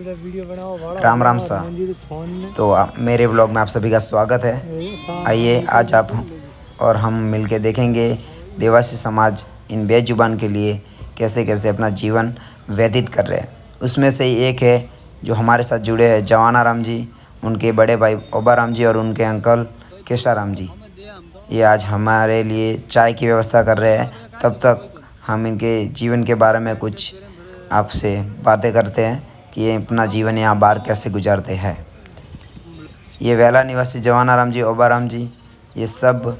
राम राम सा। तो मेरे ब्लॉग में आप सभी का स्वागत है। आइए आज आप और हम मिलके देखेंगे देवासी समाज इन बेजुबान के लिए कैसे कैसे अपना जीवन व्यतीत कर रहे हैं। उसमें से ही एक है जो हमारे साथ जुड़े हैं, जवाना राम जी, उनके बड़े भाई ओबा राम जी और उनके अंकल केशा राम जी। ये आज हमारे लिए चाय की व्यवस्था कर रहे हैं। तब तक हम इनके जीवन के बारे में कुछ आपसे बातें करते हैं कि ये अपना जीवन यहाँ बाहर कैसे गुजारते हैं। ये वेला निवासी जवानाराम जी, ओबाराम जी, ये सब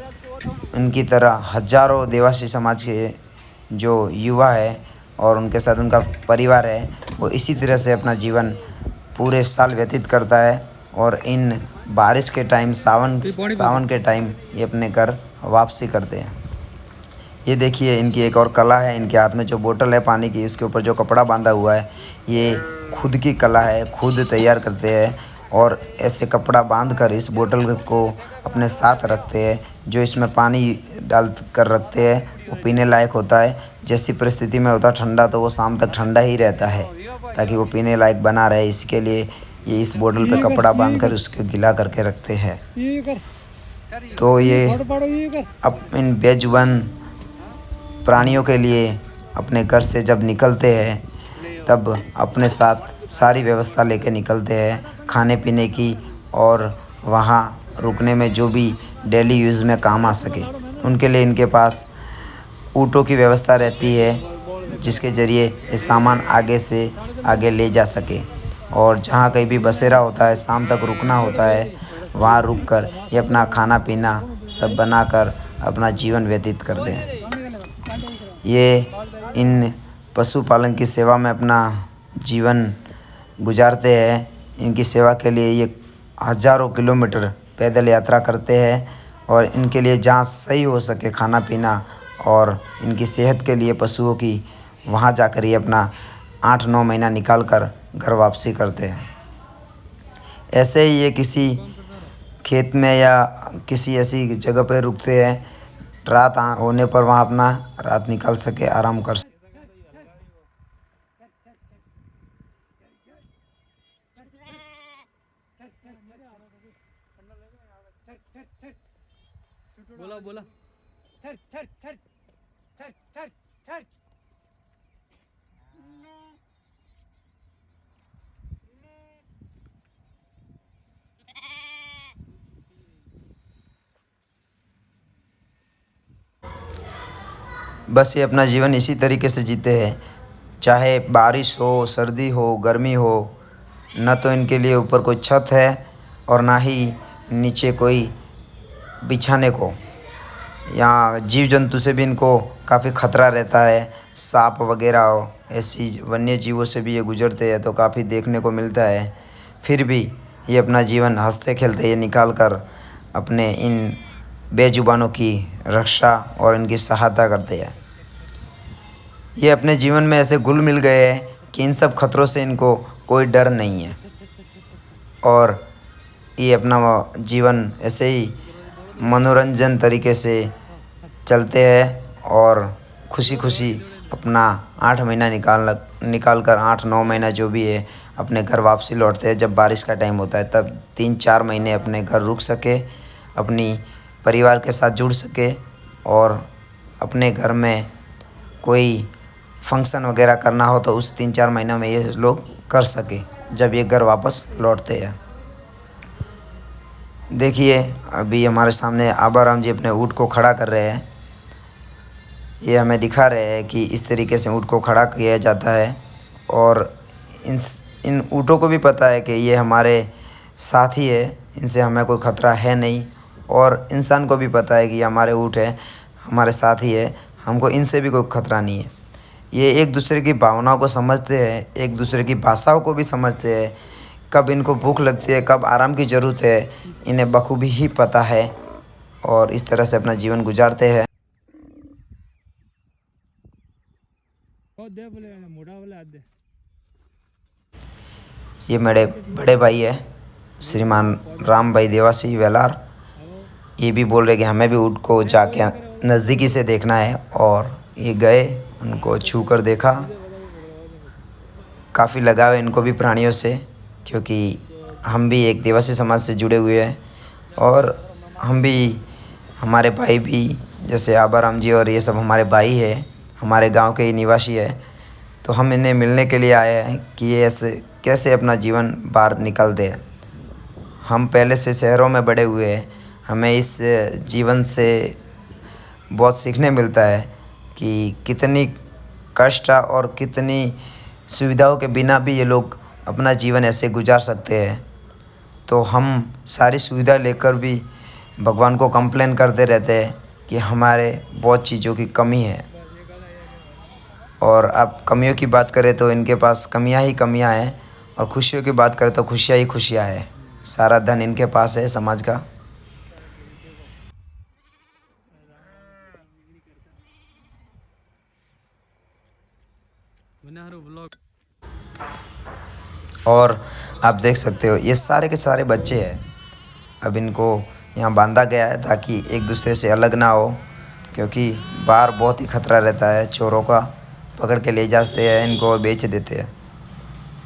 उनकी तरह हजारों देवासी समाज के जो युवा है और उनके साथ उनका परिवार है, वो इसी तरह से अपना जीवन पूरे साल व्यतीत करता है। और इन बारिश के टाइम, सावन के टाइम ये अपने घर वापसी करते हैं। ये देखिए इनकी एक और कला है। इनके हाथ में जो बोतल है पानी की, उसके ऊपर जो कपड़ा बांधा हुआ है, ये खुद की कला है, खुद तैयार करते हैं और ऐसे कपड़ा बांध कर इस बोतल को अपने साथ रखते हैं। जो इसमें पानी डाल कर रखते हैं वो पीने लायक होता है। जैसी परिस्थिति में होता ठंडा, तो वो शाम तक ठंडा ही रहता है, ताकि वो पीने लायक बना रहे। इसके लिए ये इस बोतल पे कपड़ा बांध कर उसको गीला करके रखते हैं। तो ये अब इन बेजुबान प्राणियों के लिए अपने घर से जब निकलते हैं तब अपने साथ सारी व्यवस्था लेके निकलते हैं, खाने पीने की और वहाँ रुकने में जो भी डेली यूज़ में काम आ सके उनके लिए इनके पास ऊँटों की व्यवस्था रहती है, जिसके ज़रिए ये सामान आगे से आगे ले जा सके। और जहाँ कहीं भी बसेरा होता है, शाम तक रुकना होता है, वहाँ रुक कर ये अपना खाना पीना सब बनाकर अपना जीवन व्यतीत करते हैं। ये इन पशुपालन की सेवा में अपना जीवन गुजारते हैं। इनकी सेवा के लिए ये हज़ारों किलोमीटर पैदल यात्रा करते हैं और इनके लिए जहाँ सही हो सके खाना पीना और इनकी सेहत के लिए पशुओं की, वहाँ जाकर ये अपना 8-9 महीना निकाल कर घर वापसी करते हैं। ऐसे ही ये किसी खेत में या किसी ऐसी जगह पर रुकते हैं, रात होने पर वहाँ अपना रात निकाल सके, आराम कर सके। बोला बोला छर छर छर छर छर छर बस ये अपना जीवन इसी तरीके से जीते हैं, चाहे बारिश हो, सर्दी हो, गर्मी हो। न तो इनके लिए ऊपर कोई छत है और ना ही नीचे कोई बिछाने को। यहाँ जीव जंतु से भी इनको काफ़ी ख़तरा रहता है। सांप वगैरह हो, ऐसी वन्य जीवों से भी ये गुजरते हैं तो काफ़ी देखने को मिलता है। फिर भी ये अपना जीवन हंसते खेलते ये निकाल कर अपने इन बेजुबानों की रक्षा और इनकी सहायता करते हैं। ये अपने जीवन में ऐसे घुल मिल गए हैं कि इन सब खतरों से इनको कोई डर नहीं है और ये अपना जीवन ऐसे ही मनोरंजन तरीके से चलते हैं और खुशी खुशी अपना 8 महीना निकाल कर 8-9 महीना जो भी है अपने घर वापसी लौटते हैं। जब बारिश का टाइम होता है तब 3-4 महीने अपने घर रुक सके, अपनी परिवार के साथ जुड़ सके और अपने घर में कोई फंक्शन वगैरह करना हो तो उस 3-4 महीनों में ये लोग कर सके जब ये घर वापस लौटते हैं। देखिए अभी हमारे सामने आबाराम जी अपने ऊँट को खड़ा कर रहे हैं। ये हमें दिखा रहे हैं कि इस तरीके से ऊँट को खड़ा किया जाता है और इन ऊँटों को भी पता है कि ये हमारे साथी है, इनसे हमें कोई ख़तरा है नहीं। और इंसान को भी पता है कि ये हमारे ऊँट है, हमारे साथी है, हमको इनसे भी कोई ख़तरा नहीं है। ये एक दूसरे की भावनाओं को समझते हैं, एक दूसरे की भाषाओं को भी समझते हैं। कब इनको भूख लगती है, कब आराम की ज़रूरत है, इन्हें बखूबी ही पता है और इस तरह से अपना जीवन गुजारते हैं। ये मेरे बड़े भाई है श्रीमान राम भाई देवासी वेलार। ये भी बोल रहे कि हमें भी ऊँट को जाके नज़दीकी से देखना है और ये गए, उनको छू कर देखा। काफ़ी लगाव है इनको भी प्राणियों से, क्योंकि हम भी एक देवासी समाज से जुड़े हुए हैं और हम भी, हमारे भाई भी जैसे आबाराम जी और ये सब हमारे भाई है, हमारे गांव के ही निवासी है। तो हम इन्हें मिलने के लिए आए हैं कि ये ऐसे कैसे अपना जीवन बाहर निकालते हैं। हम पहले से शहरों में बड़े हुए हैं, हमें इस जीवन से बहुत सीखने मिलता है कि कितनी कष्ट और कितनी सुविधाओं के बिना भी ये लोग अपना जीवन ऐसे गुजार सकते हैं। तो हम सारी सुविधा लेकर भी भगवान को कंप्लेन करते रहते हैं कि हमारे बहुत चीज़ों की कमी है। और अब कमियों की बात करें तो इनके पास कमियां ही कमियां हैं, और खुशियों की बात करें तो खुशियां ही खुशियां हैं। सारा धन इनके पास है समाज का। बना रहा ब्लॉग। और आप देख सकते हो ये सारे के सारे बच्चे हैं। अब इनको यहाँ बांधा गया है ताकि एक दूसरे से अलग ना हो, क्योंकि बाहर बहुत ही खतरा रहता है, चोरों का पकड़ के ले जाते हैं इनको और बेच देते हैं।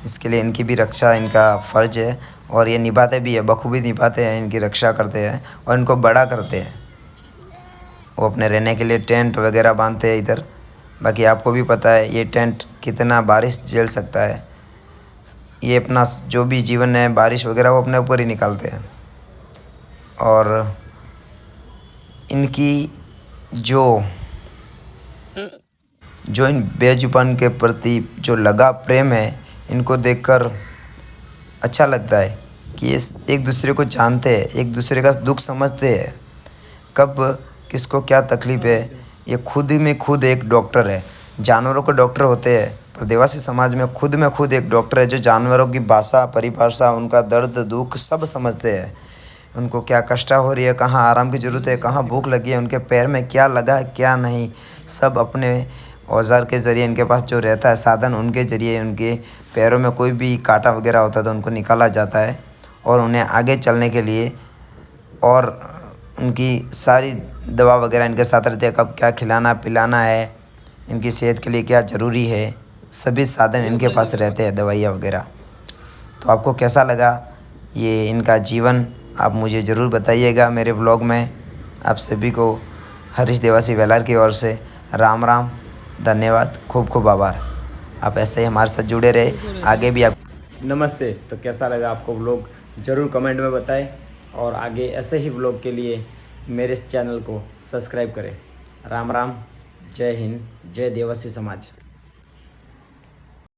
इसके लिए इनकी भी रक्षा इनका फ़र्ज है, और ये निभाते भी है, बखूबी निभाते हैं, इनकी रक्षा करते हैं और इनको बड़ा करते हैं। वो अपने रहने के लिए टेंट वगैरह बांधते हैं इधर। बाकी आपको भी पता है ये टेंट कितना बारिश झेल सकता है। ये अपना जो भी जीवन है बारिश वगैरह वो अपने ऊपर ही निकालते हैं। और इनकी जो इन बेजुबान के प्रति जो लगा प्रेम है, इनको देखकर अच्छा लगता है कि ये एक दूसरे को जानते हैं, एक दूसरे का दुख समझते हैं, कब किसको क्या तकलीफ़ है। ये खुद ही में खुद एक डॉक्टर है। जानवरों के डॉक्टर होते हैं, पर देवासी समाज में खुद एक डॉक्टर है जो जानवरों की भाषा, परिभाषा, उनका दर्द दुख सब समझते हैं। उनको क्या कष्ट हो रही है, कहाँ आराम की ज़रूरत है, कहाँ भूख लगी है, उनके पैर में क्या लगा है क्या नहीं, सब अपने औज़ार के ज़रिए, इनके पास जो रहता है साधन, उनके ज़रिए उनके पैरों में कोई भी कांटा वगैरह होता है तो उनको निकाला जाता है, और उन्हें आगे चलने के लिए और उनकी सारी दवा वगैरह इनके साथ रहती है। कब क्या खिलाना पिलाना है, इनकी सेहत के लिए क्या ज़रूरी है, सभी साधन इनके पास रहते हैं, दवाइयाँ वगैरह। तो आपको कैसा लगा ये इनका जीवन, आप मुझे ज़रूर बताइएगा मेरे व्लॉग में। आप सभी को हरीश देवासी वेलार की ओर से राम राम, धन्यवाद, खूब खूब आभार। आप ऐसे ही हमारे साथ जुड़े रहे, आगे भी आप। नमस्ते। तो कैसा लगा आपको व्लॉग, ज़रूर कमेंट में बताएं, और आगे ऐसे ही व्लॉग के लिए मेरे चैनल को सब्सक्राइब करें। राम राम, जय हिंद, जय देवासी समाज।